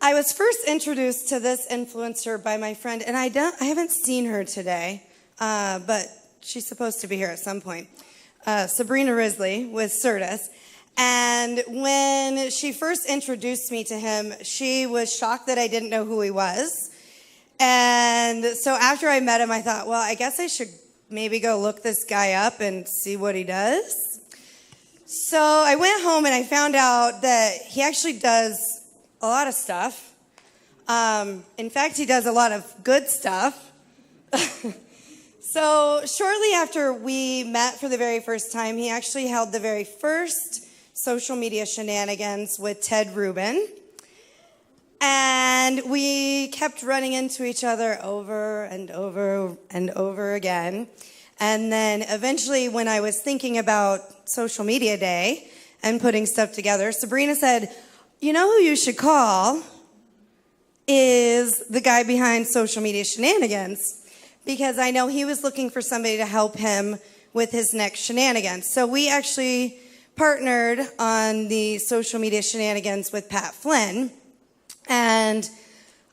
I was first introduced to this influencer by my friend, and I haven't seen her today, but she's supposed to be here at some point. Sabrina Risley with Certus. And when she first introduced me to him, she was shocked that I didn't know who he was. And so after I met him, I thought, well, I guess I should maybe go look this guy up and see what he does. So I went home and I found out that he actually does a lot of stuff. In fact, he does a lot of good stuff. So shortly after we met for the very first time, he actually held the very first social media shenanigans with Ted Rubin. And we kept running into each other over and over and over again. And then eventually when I was thinking about Social Media Day and putting stuff together, Sabrina said, you know who you should call is the guy behind Social Media Shenanigans, because I know he was looking for somebody to help him with his next shenanigans. So we actually partnered on the Social Media Shenanigans with Pat Flynn, and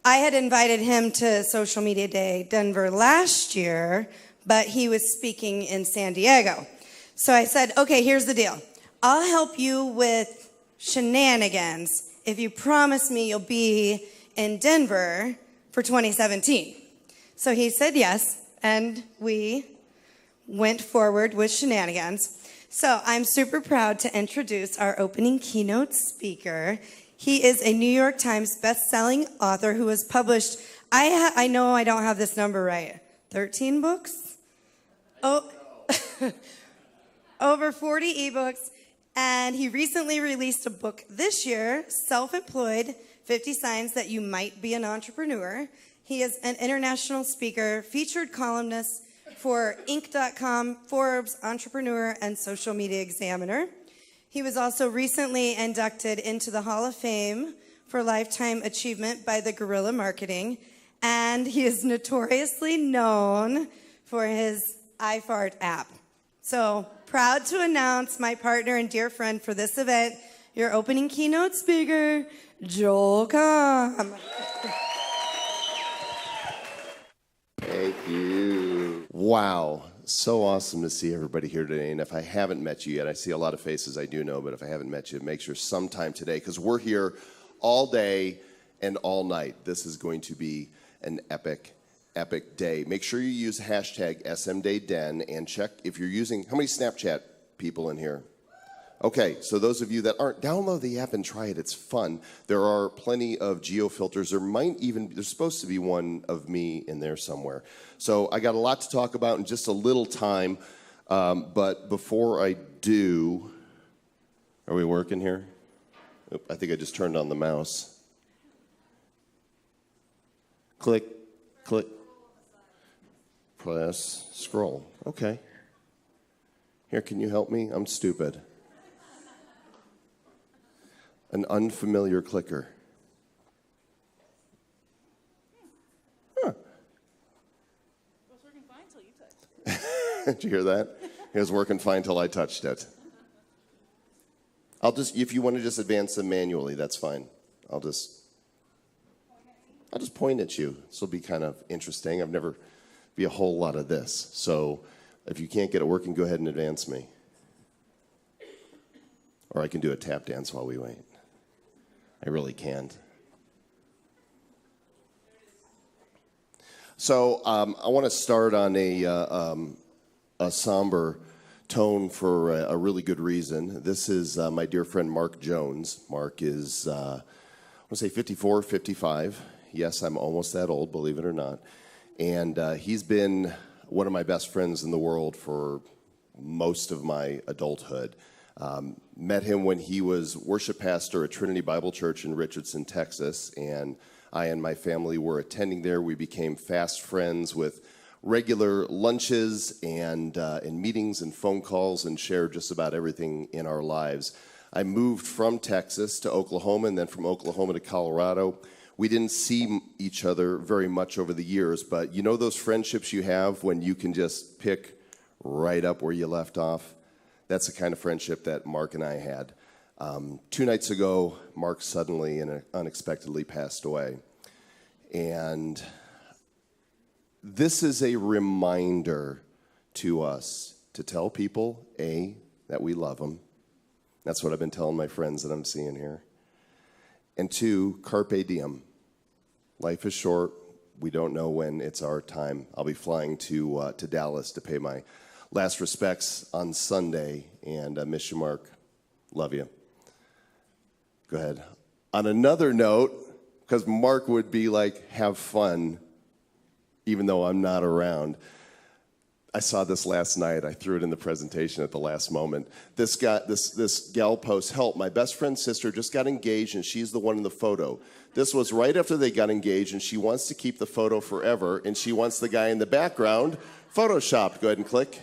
I had invited him to Social Media Day Denver last year, but he was speaking in San Diego. So I said, okay, here's the deal. I'll help you with shenanigans if you promise me you'll be in Denver for 2017. So he said yes, and we went forward with shenanigans. So I'm super proud to introduce our opening keynote speaker. He is a New York Times best-selling author who has published, I know I don't have this number right, 13 books? Oh, over 40 ebooks. And he recently released a book this year, Self-Employed, 50 Signs That You Might Be an Entrepreneur. He is an international speaker, featured columnist for Inc.com, Forbes, Entrepreneur, and Social Media Examiner. He was also recently inducted into the Hall of Fame for Lifetime Achievement by the Guerrilla Marketing. And he is notoriously known for his iFart app. So, proud to announce my partner and dear friend for this event, your opening keynote speaker, Joel Comm. Thank you. Wow. So awesome to see everybody here today. And if I haven't met you yet, I see a lot of faces I do know, but if I haven't met you, make sure sometime today, because we're here all day and all night. This is going to be an epic day. Make sure you use hashtag SMDayDen and check if you're using, how many Snapchat people in here? Okay, so those of you that aren't, download the app and try it. It's fun. There are plenty of geo filters. There's supposed to be one of me in there somewhere. So I got a lot to talk about in just a little time. But before I do, are we working here? I think I just turned on the mouse. Click, click. Press, scroll. Okay. Here, can you help me? I'm stupid. An unfamiliar clicker. Huh. It was working fine until you touched it. Did you hear that? It was working fine till I touched it. If you want to just advance them manually, that's fine. I'll just point at you. This will be kind of interesting. I've never be a whole lot of this. So if you can't get it working, go ahead and advance me. Or I can do a tap dance while we wait. I really can't. So I want to start on a somber tone for a really good reason. This is my dear friend Mark Jones. Mark is, I want to say 54, 55. Yes, I'm almost that old, believe it or not. And he's been one of my best friends in the world for most of my adulthood. Met him when he was worship pastor at Trinity Bible Church in Richardson, Texas, and I and my family were attending there. We became fast friends with regular lunches and meetings and phone calls, and shared just about everything in our lives. I moved from Texas to Oklahoma, and then from Oklahoma to Colorado. We didn't see each other very much over the years, but you know those friendships you have when you can just pick right up where you left off? That's the kind of friendship that Mark and I had. 2 nights ago, Mark suddenly and unexpectedly passed away. And this is a reminder to us to tell people, A, that we love them. That's what I've been telling my friends that I'm seeing here. And 2, carpe diem. Life is short. We don't know when it's our time. I'll be flying to Dallas to pay my last respects on Sunday, and miss you, Mark. Love you. Go ahead. On another note, because Mark would be like, have fun, even though I'm not around. I saw this last night. I threw it in the presentation at the last moment. This gal posts, help, my best friend's sister just got engaged and she's the one in the photo. This was right after they got engaged and she wants to keep the photo forever and she wants the guy in the background photoshopped. Go ahead and click.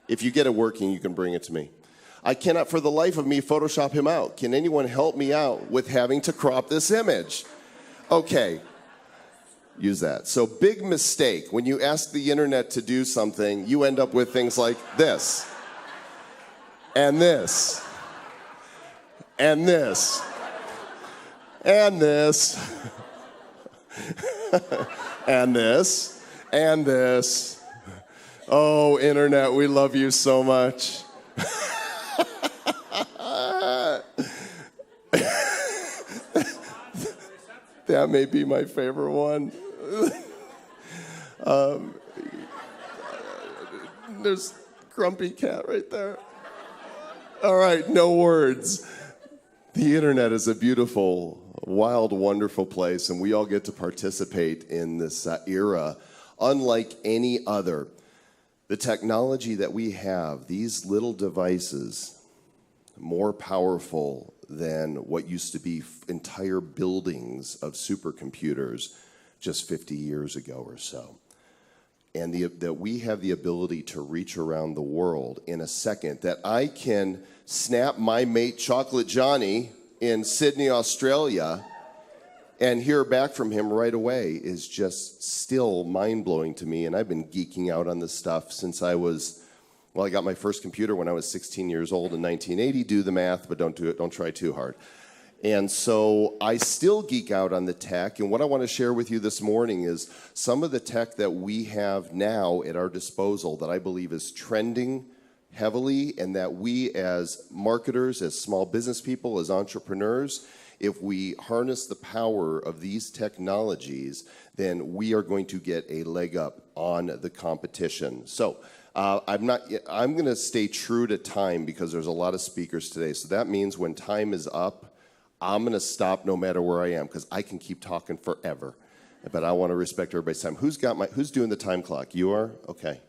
If you get it working, you can bring it to me. I cannot for the life of me Photoshop him out. Can anyone help me out with having to crop this image? Okay. Use that. So big mistake. When you ask the internet to do something, you end up with things like this. And this. And this. And this. And this. And this. Oh, internet, we love you so much. That may be my favorite one. There's Grumpy Cat right there. All right, no words. The internet is a beautiful, wild, wonderful place, and we all get to participate in this era unlike any other. The technology that we have, these little devices, more powerful than what used to be entire buildings of supercomputers just 50 years ago or so. And that we have the ability to reach around the world in a second, that I can snap my mate Chocolate Johnny in Sydney, Australia, and hear back from him right away is just still mind-blowing to me. And I've been geeking out on this stuff since I got my first computer when I was 16 years old in 1980. Do the math, but don't try too hard. And so I still geek out on the tech, and what I want to share with you this morning is some of the tech that we have now at our disposal that I believe is trending heavily, and that we as marketers, as small business people, as entrepreneurs, if we harness the power of these technologies, then we are going to get a leg up on the competition. So I'm going to stay true to time because there's a lot of speakers today. So that means when time is up, I'm going to stop no matter where I am because I can keep talking forever. But I want to respect everybody's time. Who's doing the time clock? You are? Okay.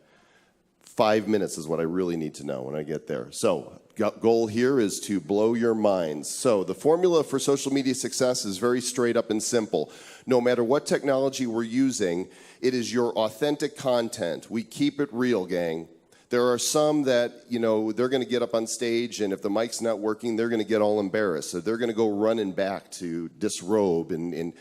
5 minutes is what I really need to know when I get there. So goal here is to blow your minds. So the formula for social media success is very straight up and simple. No matter what technology we're using, it is your authentic content. We keep it real, gang. There are some that, they're going to get up on stage, and if the mic's not working, they're going to get all embarrassed. So they're going to go running back to disrobe. And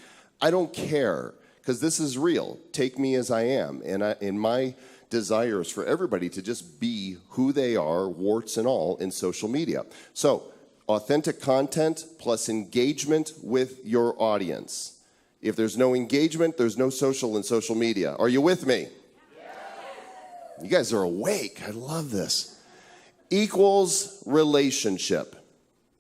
I don't care, because this is real. Take me as I am. And my desire is for everybody to just be who they are, warts and all, in social media. So authentic content plus engagement with your audience. If there's no engagement, there's no social in social media. Are you with me? You guys are awake. I love this. Equals relationship.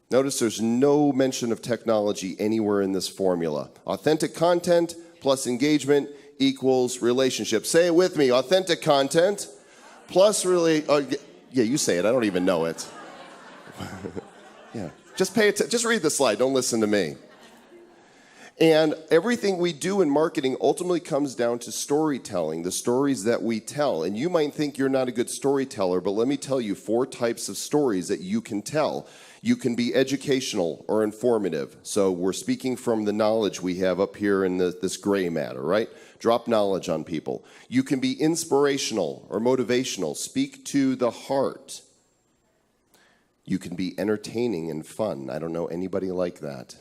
Notice there's no mention of technology anywhere in this formula. Authentic content plus engagement equals relationship. Say it with me. Authentic content plus yeah, you say it. I don't even know it. Yeah. Just just read the slide. Don't listen to me. And everything we do in marketing ultimately comes down to storytelling, the stories that we tell. And you might think you're not a good storyteller, but let me tell you 4 types of stories that you can tell. You can be educational or informative. So we're speaking from the knowledge we have up here in this gray matter, right? Drop knowledge on people. You can be inspirational or motivational. Speak to the heart. You can be entertaining and fun. I don't know anybody like that.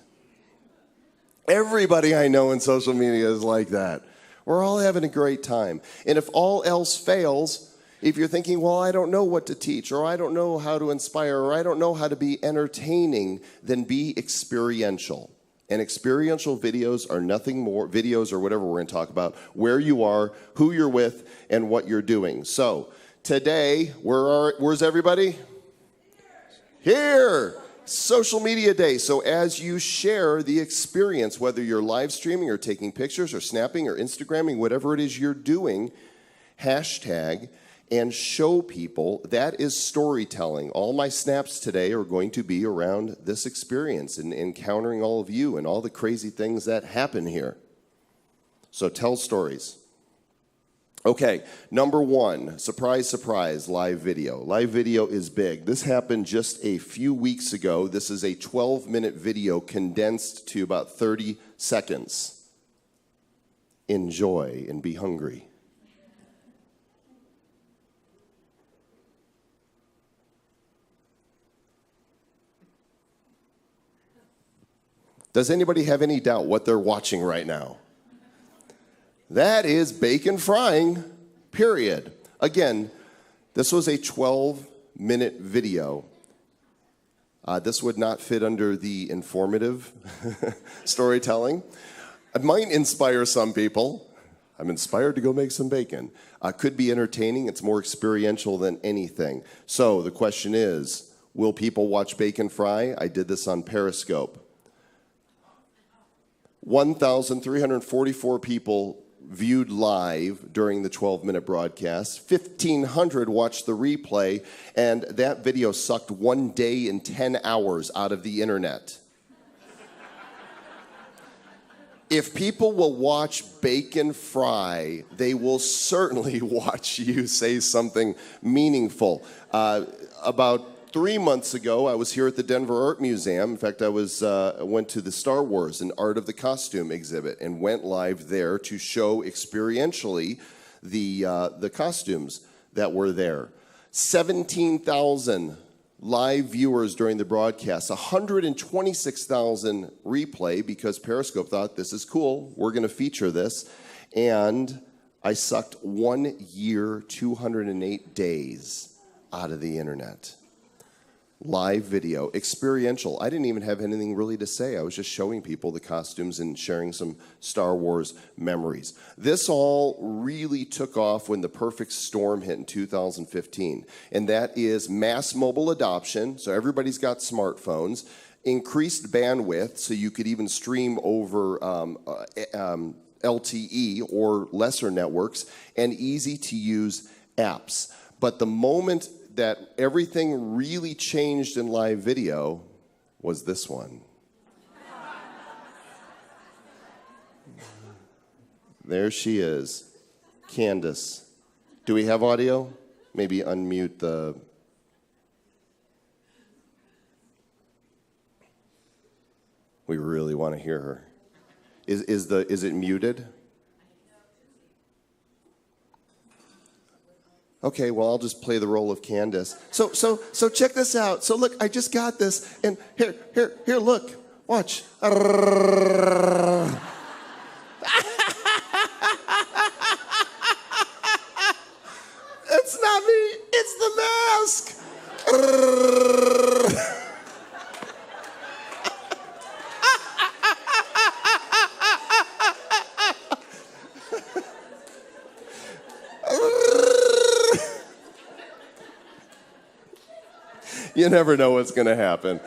Everybody I know in social media is like that. We're all having a great time. And if all else fails, If you're thinking, well, I don't know what to teach, or I don't know how to inspire, or I don't know how to be entertaining, then be experiential. And experiential videos are nothing more, videos or whatever we're going to talk about, where you are, who you're with, and what you're doing. So today, where's everybody? Here! Social Media Day. So as you share the experience, whether you're live streaming or taking pictures or snapping or Instagramming, whatever it is you're doing, hashtag and show people. That is storytelling. All my snaps today are going to be around this experience and encountering all of you and all the crazy things that happen here. So tell stories. Okay, number one, surprise, surprise, live video. Live video is big. This happened just a few weeks ago. This is a 12-minute video condensed to about 30 seconds. Enjoy and be hungry. Does anybody have any doubt what they're watching right now? That is bacon frying, period. Again, this was a 12-minute video. This would not fit under the informative storytelling. It might inspire some people. I'm inspired to go make some bacon. Could be entertaining. It's more experiential than anything. So the question is, will people watch bacon fry? I did this on Periscope. 1,344 people viewed live during the 12-minute broadcast. 1,500 watched the replay, and that video sucked 1 day and 10 hours out of the internet. If people will watch bacon fry, they will certainly watch you say something meaningful. About 3 months ago, I was here at the Denver Art Museum. In fact, I went to the Star Wars and Art of the Costume exhibit and went live there to show experientially the costumes that were there. 17,000 live viewers during the broadcast, 126,000 replay because Periscope thought this is cool, we're going to feature this, and I sucked 1 year, 208 days out of the internet. Live video, experiential. I didn't even have anything really to say. I was just showing people the costumes and sharing some Star Wars memories. This all really took off when the perfect storm hit in 2015, and that is mass mobile adoption. So everybody's got smartphones, increased bandwidth, so you could even stream over LTE or lesser networks, and easy-to-use apps. But the moment that everything really changed in live video was this one. There she is, Candace. Do we have audio? Maybe unmute the... We really want to hear her. Is it muted? Okay, well, I'll just play the role of Candace. So check this out. So look, I just got this, and here, look, watch. It's not me, it's the mask. You never know what's going to happen.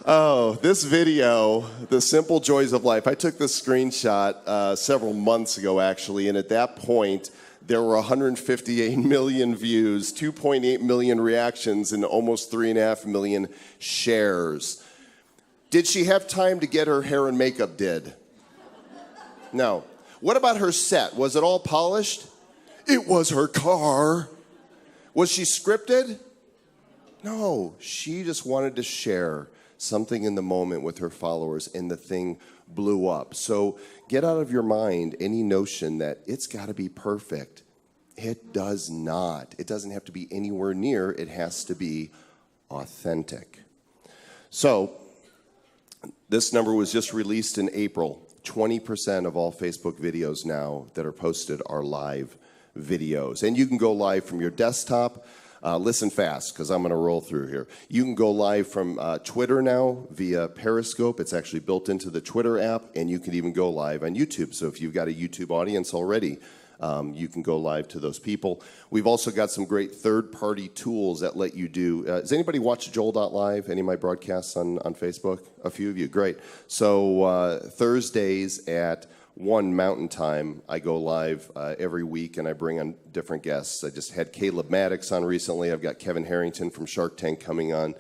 Oh, this video, The Simple Joys of Life. I took this screenshot several months ago, actually, and at that point, there were 158 million views, 2.8 million reactions, and almost 3.5 million shares. Did she have time to get her hair and makeup did? No. What about her set? Was it all polished? It was her car. Was she scripted? No, she just wanted to share something in the moment with her followers, and the thing blew up. So get out of your mind any notion that it's got to be perfect. It does not. It doesn't have to be anywhere near. It has to be authentic. So this number was just released in April. 20% of all Facebook videos now that are posted are live videos. And you can go live from your desktop. Listen fast, because I'm going to roll through here. You can go live from Twitter now via Periscope. It's actually built into the Twitter app, and you can even go live on YouTube. So if you've got a YouTube audience already, you can go live to those people. We've also got some great third-party tools that let you do. Does anybody watch Joel.live? Any of my broadcasts on Facebook? A few of you, great. So Thursdays at 1 Mountain Time, I go live every week, and I bring on different guests. I just had Caleb Maddox on recently. I've got Kevin Harrington from Shark Tank coming on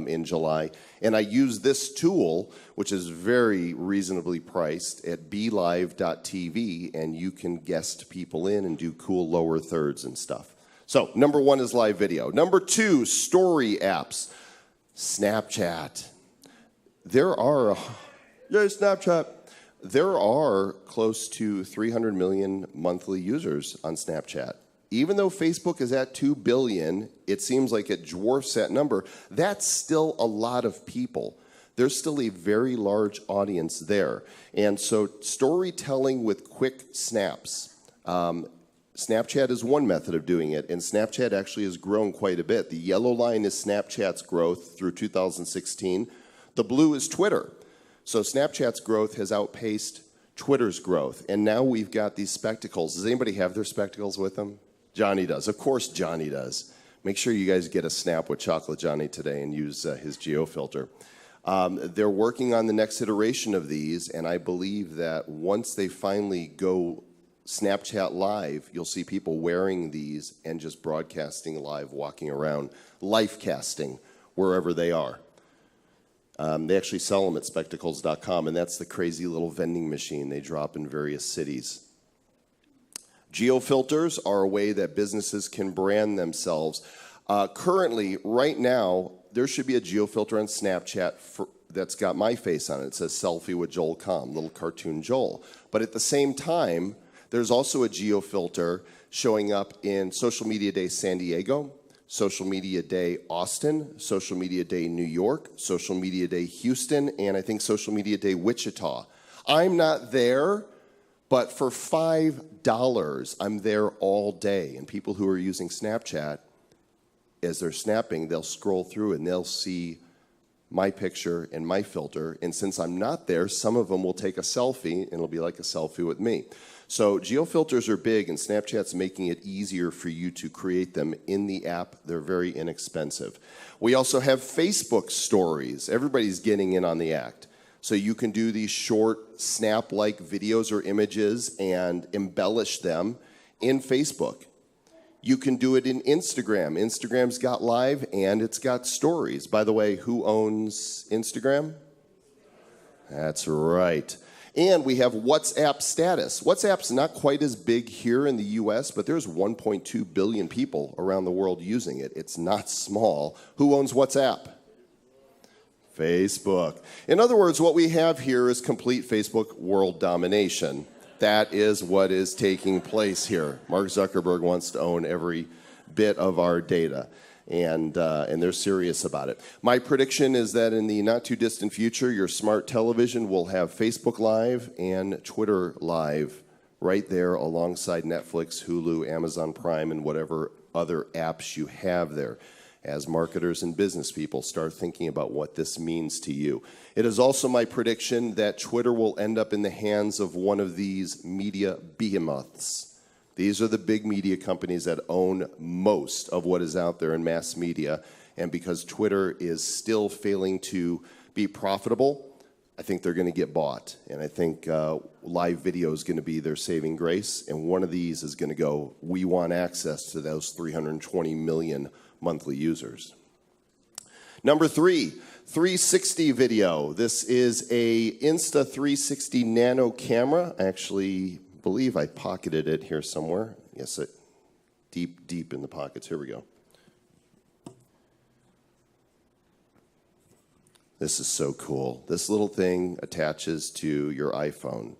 in July. And I use this tool, which is very reasonably priced, at BeLive.tv, and you can guest people in and do cool lower thirds and stuff. So number 1 is live video. Number 2, story apps. Snapchat. Snapchat. There are close to 300 million monthly users on Snapchat. Even though Facebook is at 2 billion, it seems like it dwarfs that number. That's still a lot of people. There's still a very large audience there. And so storytelling with quick snaps. Snapchat is one method of doing it, and Snapchat actually has grown quite a bit. The yellow line is Snapchat's growth through 2016. The blue is Twitter. So Snapchat's growth has outpaced Twitter's growth. And now we've got these spectacles. Does anybody have their spectacles with them? Johnny does. Of course Johnny does. Make sure you guys get a snap with Chocolate Johnny today and use his geo filter. They're working on the next iteration of these, and I believe that once they finally go Snapchat Live, you'll see people wearing these and just broadcasting live, walking around, life casting wherever they are. They actually sell them at spectacles.com, and that's the crazy little vending machine they drop in various cities. Geofilters are a way that businesses can brand themselves. Currently, right now, there should be a geofilter on Snapchat that's got my face on it. It says selfie with Joel Comm, little cartoon Joel. But at the same time, there's also a geofilter showing up in Social Media Day San Diego, Social Media Day Austin, Social Media Day New York, Social Media Day Houston, and I think Social Media Day Wichita. I'm not there, but for $5, I'm there all day. And people who are using Snapchat, as they're snapping, they'll scroll through and they'll see my picture and my filter. And since I'm not there, some of them will take a selfie, and it'll be like a selfie with me. So geofilters are big, and Snapchat's making it easier for you to create them in the app. They're very inexpensive. We also have Facebook stories. Everybody's getting in on the act. So you can do these short snap-like videos or images and embellish them in Facebook. You can do it in Instagram. Instagram's got live and it's got stories. By the way, who owns Instagram? That's right. And we have WhatsApp status. WhatsApp's not quite as big here in the US, but there's 1.2 billion people around the world using it. It's not small. Who owns WhatsApp? Facebook. In other words, what we have here is complete Facebook world domination. That is what is taking place here. Mark Zuckerberg wants to own every bit of our data. And they're serious about it. My prediction is that in the not-too-distant future, your smart television will have Facebook Live and Twitter Live right there alongside Netflix, Hulu, Amazon Prime, and whatever other apps you have there, as marketers and business people start thinking about what this means to you. It is also my prediction that Twitter will end up in the hands of one of these media behemoths. These are the big media companies that own most of what is out there in mass media. And because Twitter is still failing to be profitable, I think they're going to get bought. And I think live video is going to be their saving grace. And one of these is going to go, we want access to those 320 million monthly users. Number 3, 360 video. This is a Insta360 Nano camera. Actually, believe I pocketed it here somewhere. Yes, deep in the pockets. Here we go. This is so cool. This little thing attaches to your iPhone,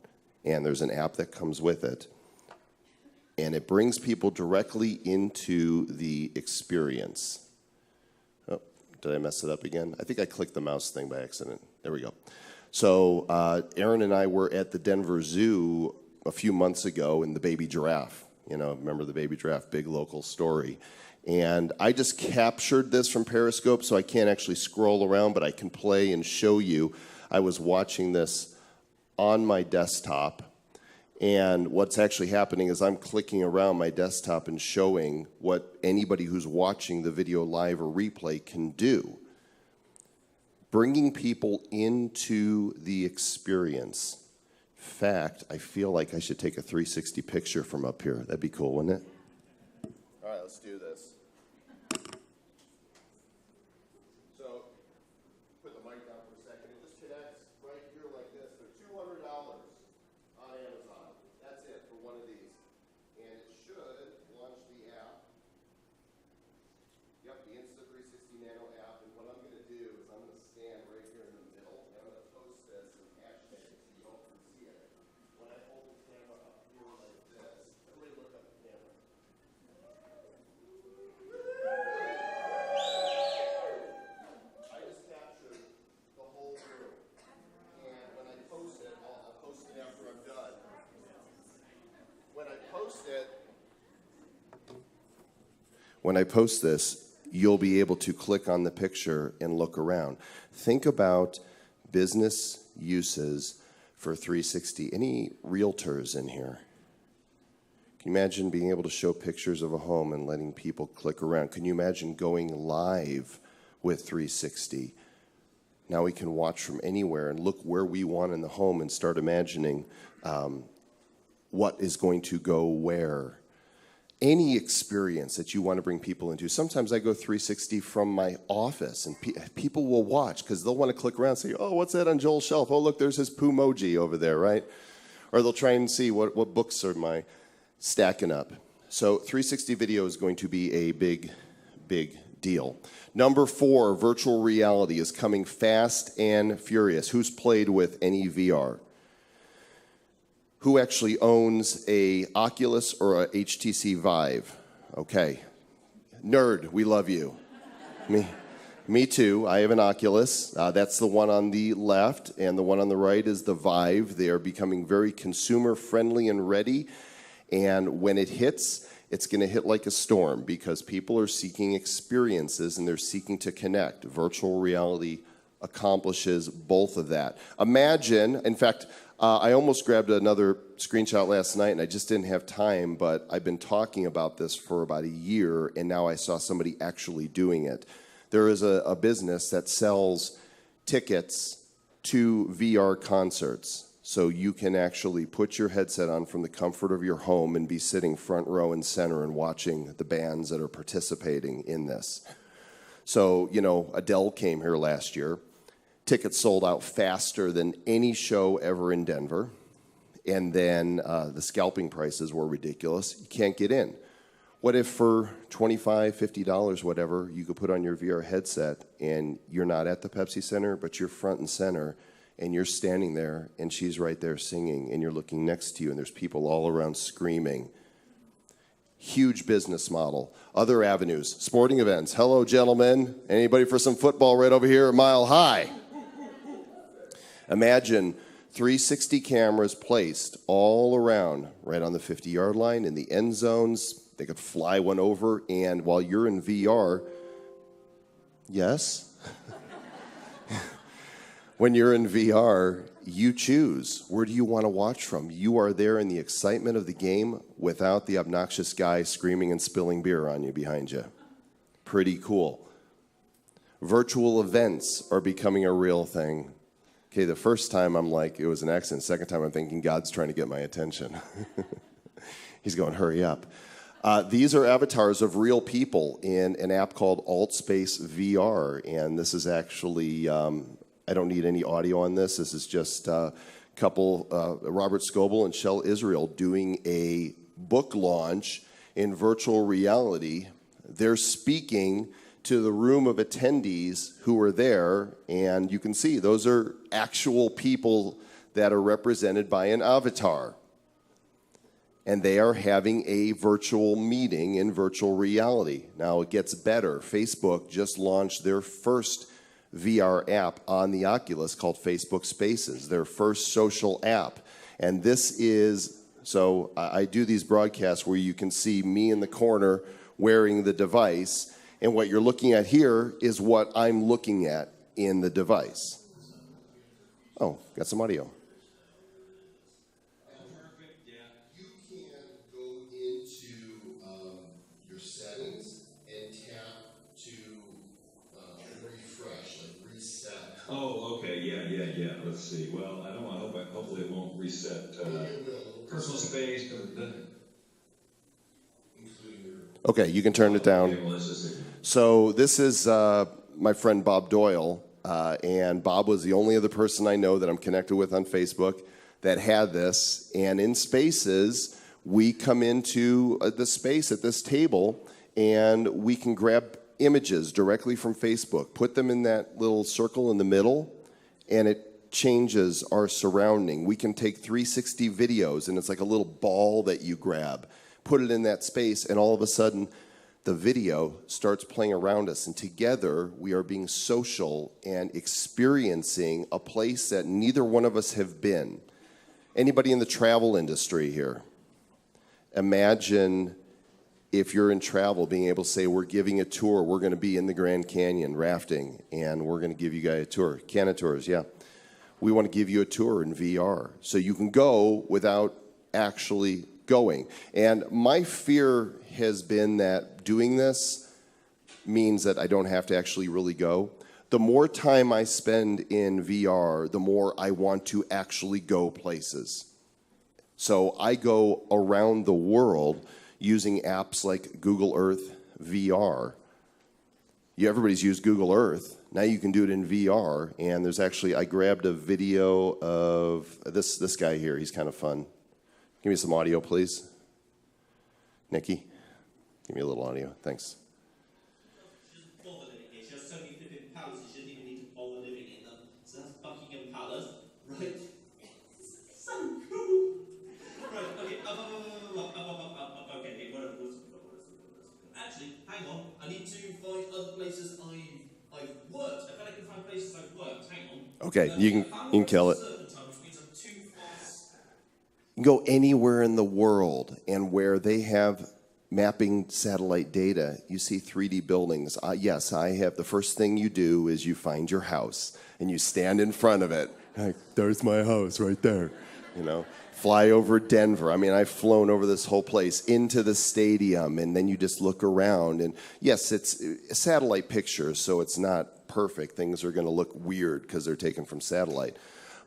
and there's an app that comes with it, and it brings people directly into the experience. Oh, did I mess it up again? I think I clicked the mouse thing by accident. There we go. So Aaron and I were at the Denver Zoo a few months ago, and the baby giraffe remember the baby giraffe, big local story. And I just captured this from Periscope, so I can't actually scroll around, but I can play and show you. I was watching this on my desktop, and what's actually happening is I'm clicking around my desktop and showing what anybody who's watching the video live or replay can do. Bringing people into the experience. In fact, I feel like I should take a 360 picture from up here. That'd be cool, wouldn't it? All right, let's do this. So, put the mic down for a second. It just connects right here like this. They're $200 on Amazon. That's it for one of these. And it should launch the app. Yep, the Insta360 Nano app. And what I'm going to do is I'm going to stand right here in the middle, and I'm going to post this in hashtags so you all can see it. When I hold the camera up here like this, everybody look at the camera. I just captured the whole room. And when I post it, I'll post it after I'm done. When I post this, you'll be able to click on the picture and look around. Think about business uses for 360. Any realtors in here? Can you imagine being able to show pictures of a home and letting people click around? Can you imagine going live with 360? Now we can watch from anywhere and look where we want in the home and start imagining what is going to go where. Any experience that you want to bring people into. Sometimes I go 360 from my office, and people will watch because they'll want to click around and say, oh, what's that on Joel's shelf? Oh, look, there's his Poomoji over there, right? Or they'll try and see what books are my stacking up. So 360 video is going to be a big, big deal. Number 4, virtual reality is coming fast and furious. Who's played with any VR? Who actually owns a Oculus or a HTC Vive? Okay. Nerd, we love you. Me too. I have an Oculus. That's the one on the left, and the one on the right is the Vive. They are becoming very consumer-friendly and ready, and when it hits, it's going to hit like a storm because people are seeking experiences and they're seeking to connect. Virtual reality accomplishes both of that. Imagine, in fact, I almost grabbed another screenshot last night, and I just didn't have time, but I've been talking about this for about a year, and now I saw somebody actually doing it. There is a business that sells tickets to VR concerts, so you can actually put your headset on from the comfort of your home and be sitting front row and center and watching the bands that are participating in this. So, Adele came here last year. Tickets sold out faster than any show ever in Denver. And then the scalping prices were ridiculous. You can't get in. What if for $25, $50, whatever, you could put on your VR headset and you're not at the Pepsi Center, but you're front and center, and you're standing there, and she's right there singing, and you're looking next to you, and there's people all around screaming. Huge business model. Other avenues, sporting events. Hello, gentlemen. Anybody for some football right over here at Mile High? Imagine 360 cameras placed all around, right on the 50-yard line, in the end zones. They could fly one over, and while you're in VR, yes? When you're in VR, you choose. Where do you want to watch from? You are there in the excitement of the game without the obnoxious guy screaming and spilling beer on you behind you. Pretty cool. Virtual events are becoming a real thing. Okay, the first time I'm like, it was an accident. Second time I'm thinking God's trying to get my attention. He's going, hurry up. These are avatars of real people in an app called AltSpace VR. And this is actually, I don't need any audio on this. This is just a couple, Robert Scoble and Shel Israel, doing a book launch in virtual reality. They're speaking to the room of attendees who are there, and you can see those are actual people that are represented by an avatar. And they are having a virtual meeting in virtual reality. Now it gets better. Facebook just launched their first VR app on the Oculus called Facebook Spaces, their first social app. And this is So I do these broadcasts where you can see me in the corner wearing the device, and what you're looking at here is what I'm looking at in the device. Oh, got some audio. Perfect, yeah. You can go into your settings and tap to refresh, like reset. Oh, okay, yeah. Let's see. Well, I don't know. Hopefully it won't reset personal space. Okay, you can turn it down. Okay, well, let's just see. So this is my friend Bob Doyle, and Bob was the only other person I know that I'm connected with on Facebook that had this. And in Spaces, we come into the space at this table, and we can grab images directly from Facebook, put them in that little circle in the middle, and it changes our surrounding. We can take 360 videos, and it's like a little ball that you grab, put it in that space, and all of a sudden, the video starts playing around us, and together we are being social and experiencing a place that neither one of us have been. Anybody in the travel industry here? Imagine if you're in travel being able to say, we're giving a tour, we're going to be in the Grand Canyon rafting, and we're going to give you guys a tour. Canada Tours, yeah. We want to give you a tour in VR, so you can go without actually going. And my fear has been that doing this means that I don't have to actually really go. The more time I spend in VR, the more I want to actually go places. So I go around the world using apps like Google Earth VR. Everybody's used Google Earth. Now you can do it in VR. And there's actually, I grabbed a video of this guy here. He's kind of fun. Give me some audio, please. Nikki, give me a little audio. Thanks. She doesn't bother living here. She has so many flipping palaces, she doesn't even need to bother living in them. So that's Buckingham Palace. Right. So cool. Right, okay, up. Okay, whatever. Actually, hang on. I need to find other places I've worked. I bet I can find places I've worked. Hang on. Okay, you can kill it. You can go anywhere in the world, and where they have mapping satellite data, you see 3D buildings. Yes, I have. The first thing you do is you find your house, and you stand in front of it. Like, there's my house right there. You know, fly over Denver. I mean, I've flown over this whole place into the stadium, and then you just look around. And yes, it's satellite pictures, so it's not perfect. Things are going to look weird because they're taken from satellite.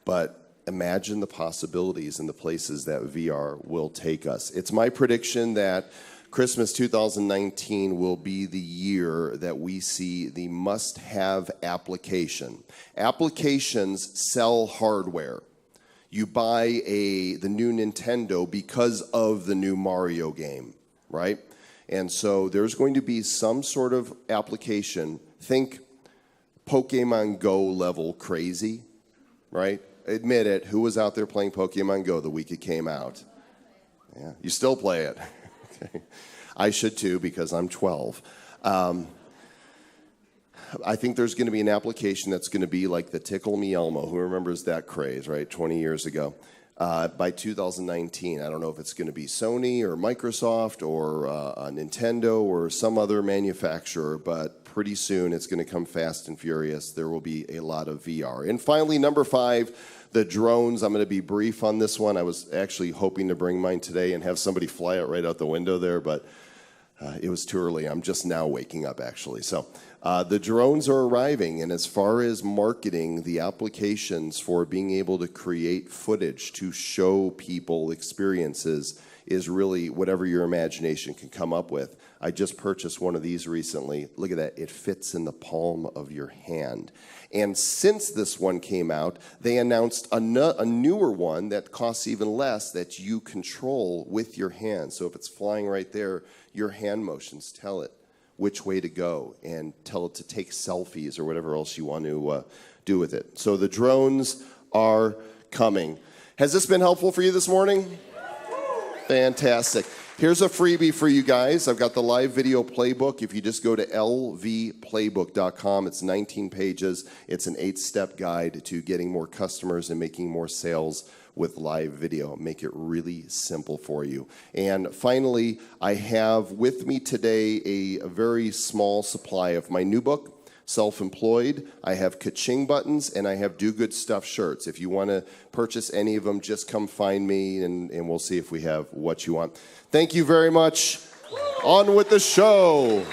But imagine the possibilities and the places that VR will take us. It's my prediction that Christmas 2019 will be the year that we see the must-have application. Applications sell hardware. You buy the new Nintendo because of the new Mario game, right? And so there's going to be some sort of application. Think Pokemon Go level crazy, right? Admit it, who was out there playing Pokemon Go the week it came out? Yeah, you still play it. Okay. I should too, because I'm 12. I think there's going to be an application that's going to be like the Tickle Me Elmo. Who remembers that craze, right? 20 years ago. By 2019, I don't know if it's going to be Sony or Microsoft or Nintendo or some other manufacturer, but pretty soon it's going to come fast and furious. There will be a lot of VR. And finally, number 5, the drones. I'm going to be brief on this one. I was actually hoping to bring mine today and have somebody fly it right out the window there, but it was too early. I'm just now waking up, actually. So the drones are arriving, and as far as marketing, the applications for being able to create footage to show people experiences is really whatever your imagination can come up with. I just purchased one of these recently. Look at that. It fits in the palm of your hand. And since this one came out, they announced a newer one that costs even less that you control with your hand. So if it's flying right there, your hand motions tell it which way to go and tell it to take selfies or whatever else you want to do with it. So the drones are coming. Has this been helpful for you this morning? Fantastic. Here's a freebie for you guys. I've got the live video playbook. If you just go to lvplaybook.com, it's 19 pages. It's an 8-step guide to getting more customers and making more sales with live video, make it really simple for you. And finally, I have with me today a very small supply of my new book, Self-Employed. I have ka-ching buttons, and I have Do Good Stuff shirts. If you want to purchase any of them, just come find me, and we'll see if we have what you want. Thank you very much. On with the show.